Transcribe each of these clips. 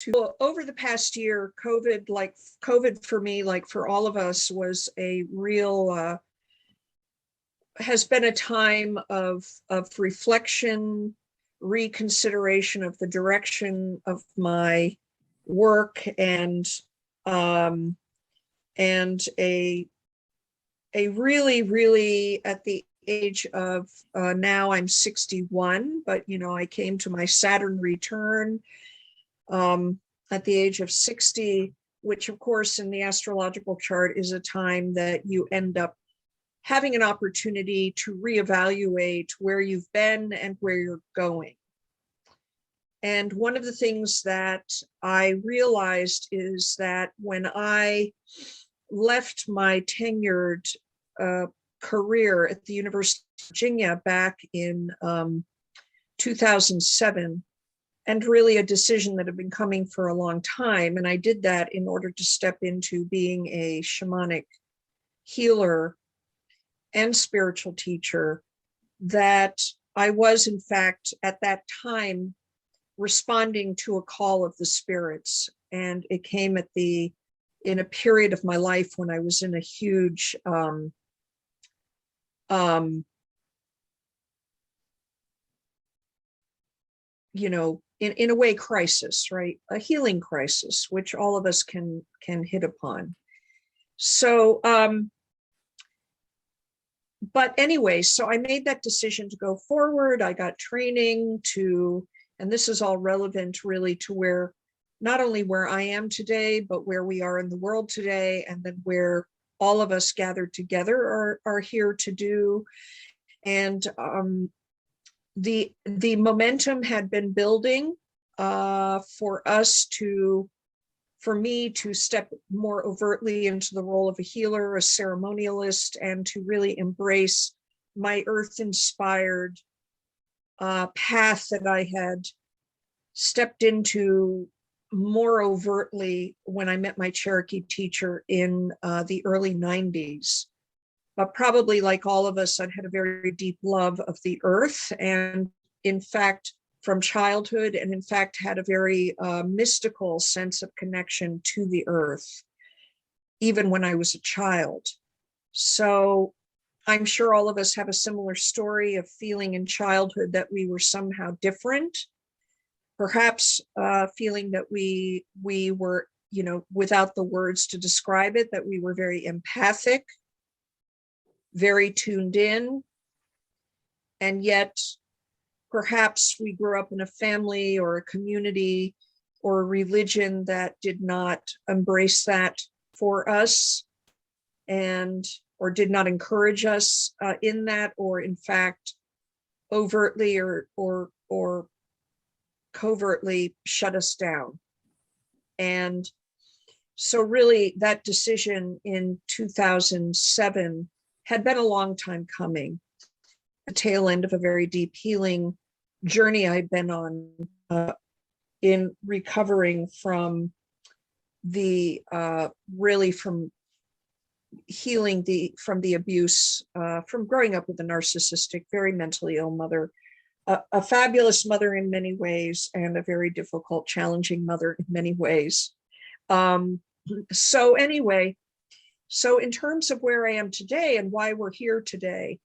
Well, over the past year, COVID for me, like for all of us, was a real, has been a time of reflection, reconsideration of the direction of my work, um, and a really, really, at the age of now I'm 61, but I came to my Saturn return at the age of 60, which of course in the astrological chart is a time that you end up having an opportunity to reevaluate where you've been and where you're going. And one of the things that I realized is that when I left my tenured career at the University of Virginia back in 2007, and really a decision that had been coming for a long time. And I did that in order to step into being a shamanic healer and spiritual teacher, that I was, in fact, at that time, responding to a call of the spirits. And it came in a period of my life when I was in a huge in a way, crisis, right? A healing crisis, which all of us can hit upon. So, but anyway, so I made that decision to go forward. I got training and this is all relevant really to not only where I am today, but where we are in the world today, and then where all of us gathered together are here to do. And the momentum had been building for me to step more overtly into the role of a healer, a ceremonialist, and to really embrace my earth-inspired path that I had stepped into more overtly when I met my Cherokee teacher in the early 90s. But probably like all of us, I'd had a very deep love of the earth, and in fact, from childhood, and in fact, had a very mystical sense of connection to the earth, even when I was a child. So I'm sure all of us have a similar story of feeling in childhood that we were somehow different, perhaps feeling that we were, without the words to describe it, that we were very empathic, very tuned in, and yet perhaps we grew up in a family or a community or a religion that did not embrace that for us, or did not encourage us in that, or in fact overtly or covertly shut us down. And so really that decision in 2007 had been a long time coming, the tail end of a very deep healing journey I'd been on in recovering from from healing from the abuse, from growing up with a narcissistic, very mentally ill mother, a fabulous mother in many ways, and a very difficult, challenging mother in many ways. So anyway, so in terms of where I am today and why we're here today,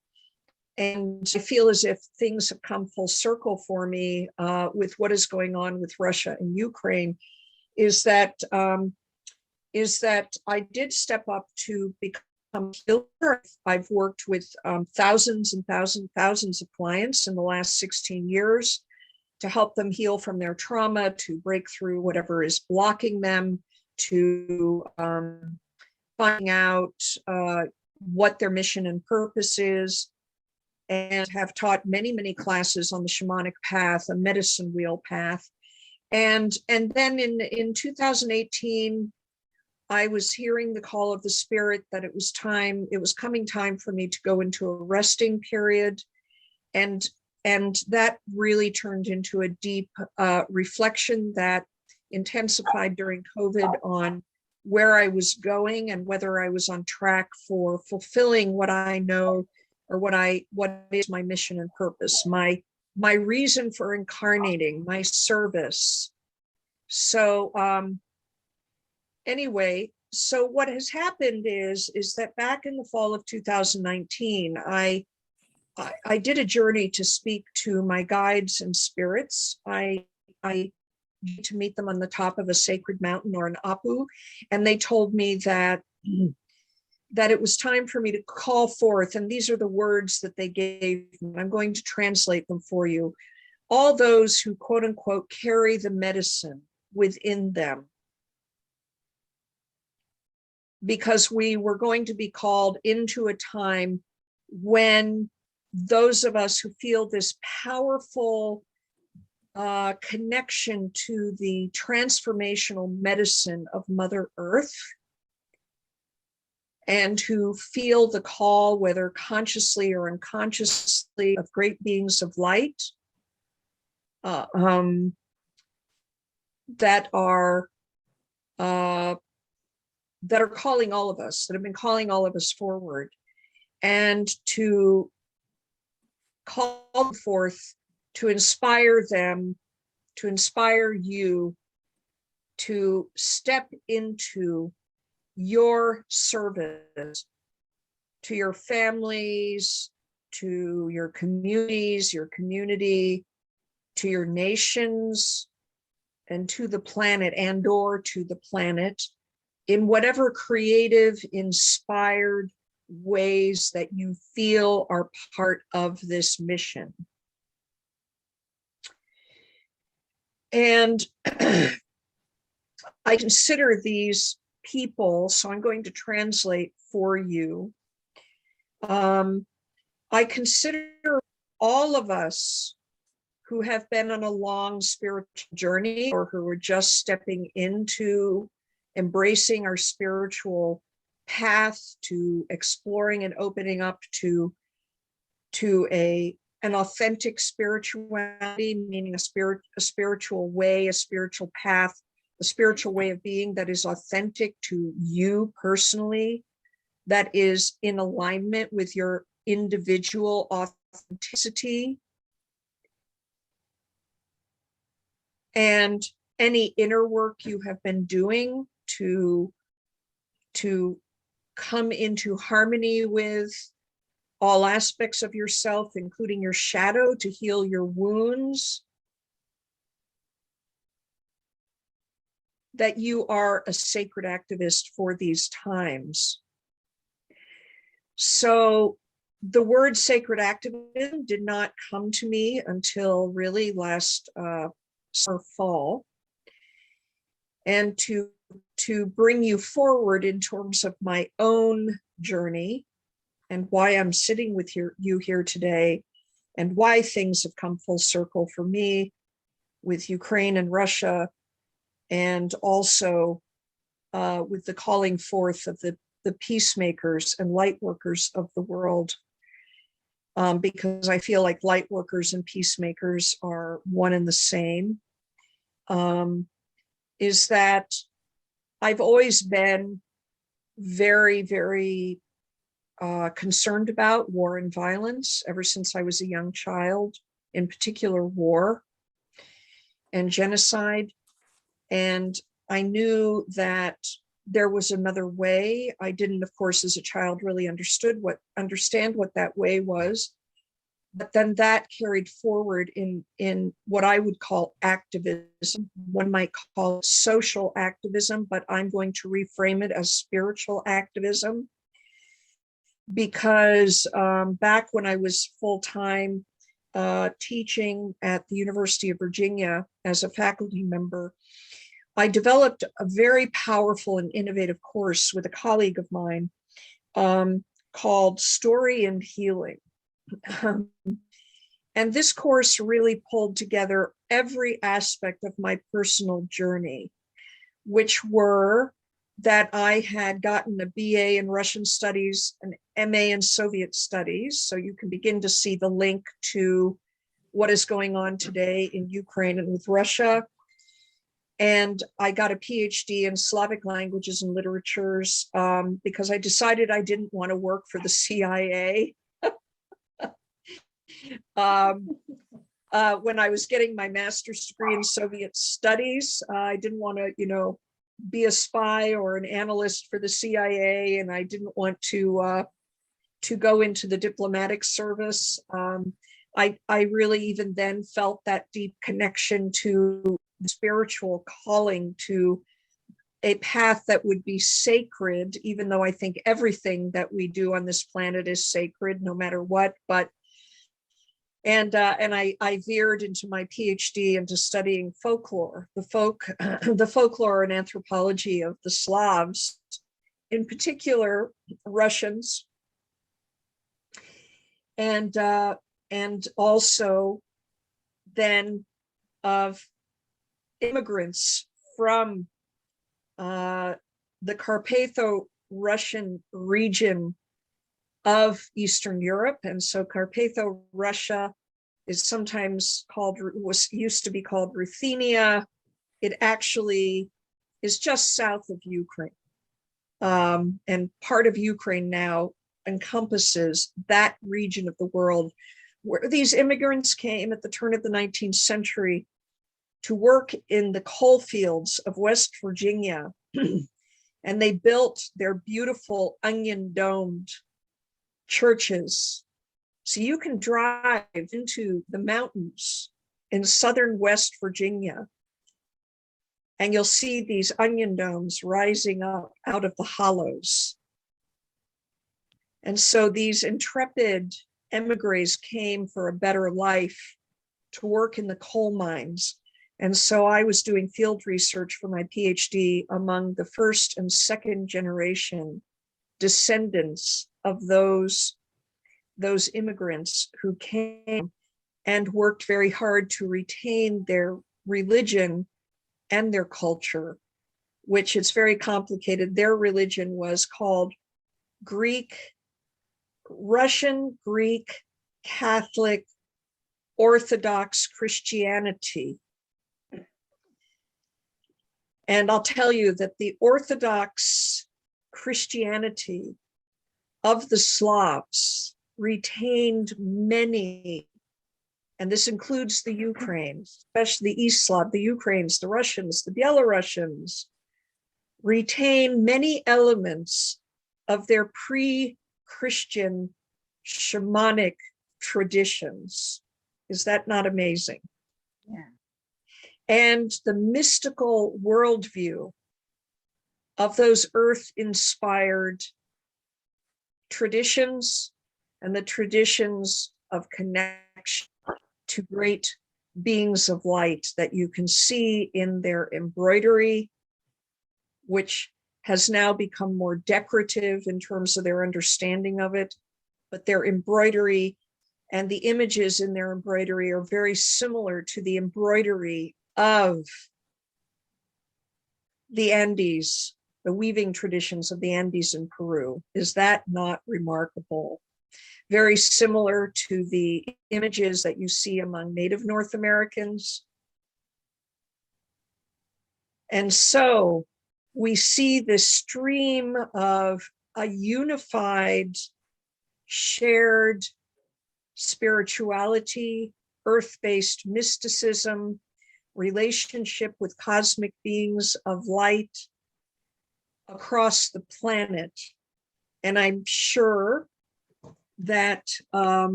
and I feel as if things have come full circle for me with what is going on with Russia and Ukraine, is that I did step up to become a healer. I've worked with thousands and thousands of clients in the last 16 years to help them heal from their trauma, to break through whatever is blocking them, to finding out what their mission and purpose is, and have taught many, many classes on the shamanic path, a medicine wheel path. And then in 2018, I was hearing the call of the spirit that it was coming time for me to go into a resting period. And that really turned into a deep reflection that intensified during COVID on where I was going and whether I was on track for fulfilling what I know, or what is my mission and purpose, my reason for incarnating, my service. So anyway, so what has happened is that back in the fall of 2019, I did a journey to speak to my guides and spirits. I to meet them on the top of a sacred mountain or an apu, and they told me that it was time for me to call forth, and these are the words that they gave me. I'm going to translate them for you. All those who, quote unquote, carry the medicine within them, because we were going to be called into a time when those of us who feel this powerful connection to the transformational medicine of Mother Earth, and who feel the call, whether consciously or unconsciously, of great beings of light that are calling all of us, that have been calling all of us forward, and to call forth, to inspire them, to inspire you to step into your service to your families, to your communities, your community, to your nations, and to the planet, and or to the planet, in whatever creative, inspired ways that you feel are part of this mission. And I consider these people, so I'm going to translate for you. I consider all of us who have been on a long spiritual journey, or who are just stepping into embracing our spiritual path, to exploring and opening up to an authentic spirituality, meaning a spiritual way, a spiritual path, a spiritual way of being that is authentic to you personally, that is in alignment with your individual authenticity, and any inner work you have been doing to come into harmony with all aspects of yourself, including your shadow, to heal your wounds, that you are a sacred activist for these times. So the word sacred activism did not come to me until really last fall. And to bring you forward in terms of my own journey, and why I'm sitting with you here today, and why things have come full circle for me with Ukraine and Russia, and also with the calling forth of the peacemakers and light workers of the world, because I feel like light workers and peacemakers are one and the same, is that I've always been very, very concerned about war and violence ever since I was a young child, in particular war and genocide. And I knew that there was another way. I didn't, of course, as a child, really understand what that way was. But then that carried forward in what I would call activism. One might call it social activism, but I'm going to reframe it as spiritual activism. Because back when I was full-time teaching at the University of Virginia as a faculty member, I developed a very powerful and innovative course with a colleague of mine called Story and Healing. And this course really pulled together every aspect of my personal journey, which were that I had gotten a BA in Russian studies, an MA in Soviet studies. So you can begin to see the link to what is going on today in Ukraine and with Russia. And I got a PhD in Slavic languages and literatures because I decided I didn't want to work for the CIA. when I was getting my master's degree in Soviet studies. I didn't want to, be a spy or an analyst for the CIA, and I didn't want to go into the diplomatic service. I really even then felt that deep connection to the spiritual calling, to a path that would be sacred, even though I think everything that we do on this planet is sacred, no matter what. But I veered into my PhD into studying folklore, the folklore and anthropology of the Slavs, in particular Russians, and also then of immigrants from the Carpatho-Russian region of Eastern Europe. And so Carpatho-Russia is sometimes used to be called Ruthenia. It actually is just south of Ukraine. And part of Ukraine now encompasses that region of the world where these immigrants came at the turn of the 19th century to work in the coal fields of West Virginia. And they built their beautiful onion-domed churches. So you can drive into the mountains in southern West Virginia, and you'll see these onion domes rising up out of the hollows. And so these intrepid emigres came for a better life to work in the coal mines. And so I was doing field research for my PhD among the first and second generation descendants of those immigrants who came and worked very hard to retain their religion and their culture, which is very complicated. Their religion was called Russian Greek Catholic Orthodox Christianity. And I'll tell you that the Orthodox Christianity of the Slavs retained many, and this includes the Ukraine, especially the East Slav, the Ukrainians, the Russians, the Belarusians, retain many elements of their pre-Christian shamanic traditions. Is that not amazing? Yeah. And the mystical worldview of those earth-inspired traditions and the traditions of connection to great beings of light that you can see in their embroidery, which has now become more decorative in terms of their understanding of it. But their embroidery and the images in their embroidery are very similar to the embroidery of the Andes, the weaving traditions of the Andes in Peru. Is that not remarkable? Very similar to the images that you see among Native North Americans. And so we see this stream of a unified, shared spirituality, earth-based mysticism, relationship with cosmic beings of light across the planet. And I'm sure that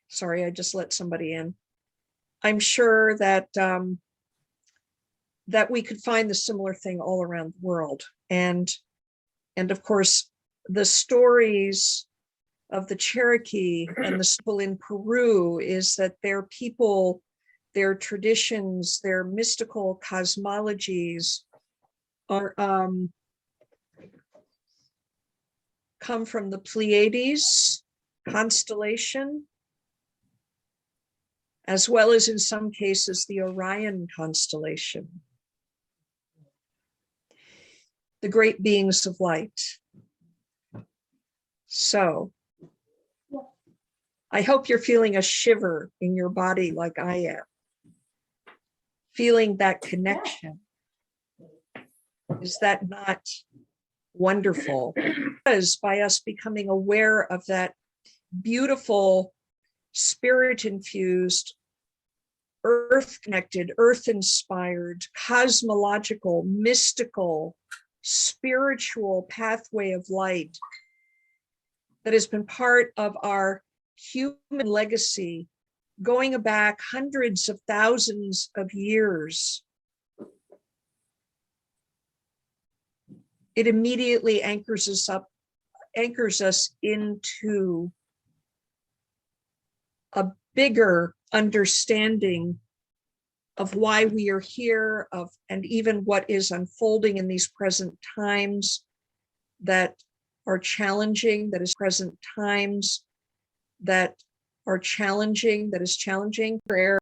sorry, I just let somebody in. I'm sure that that we could find the similar thing all around the world. And of course, the stories of the Cherokee and the people in Peru is that their people, their traditions, their mystical cosmologies are come from the Pleiades constellation, as well as in some cases the Orion constellation, the great beings of light. So I hope you're feeling a shiver in your body like I am, feeling that connection. Is that not wonderful. Because by us becoming aware of that beautiful, spirit-infused, earth-connected, earth-inspired, cosmological, mystical, spiritual pathway of light that has been part of our human legacy going back hundreds of thousands of years, it immediately anchors us into a bigger understanding of why we are here, and even what is unfolding in these present times that are challenging, that is challenging. Prayer